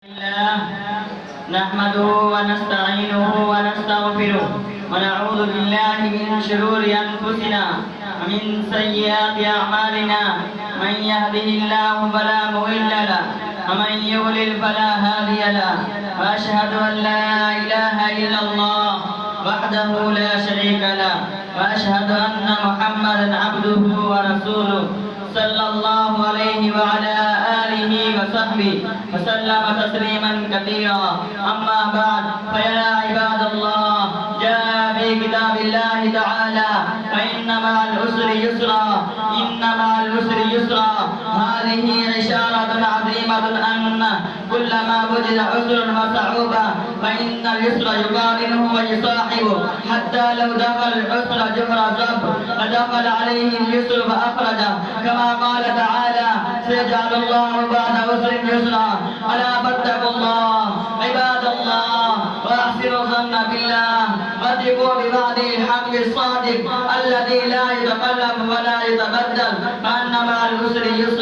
الله نحمده ونستعينه ونستغفره ونعوذ بالله من شرور أنفسنا ومن سيئات أعمالنا من يهده الله فلا مضل له ومن يضلل فلا هادي له وأشهد أن لا إله إلا الله وحده لا شريك له وأشهد أن محمدا عبده ورسوله صلى الله عليه وعلى آله وصحبه وسلم تسليما كثيرا. أما بعد فيا عباد الله جاء في كتاب الله تعالى فإن مع العسر يسرا إن مع العسر يسرا. هذه إشارة عظيمة أن كلما وجد عسر وصعوبة فإن اليسر يقارنه ويصاحبه، حتى لو دخل العسر جحر ذنب فدخل عليه اليسر فأخرجه، كما قال تعالى سيجعل الله بعد عسر يسرا. ألا فاتقوا الله عباد الله وأحسنوا الظن بالله وثقوا بوعده الحق الصادق الذي لا يتقلب ولا يتبدل، فأن مع العسر يسرا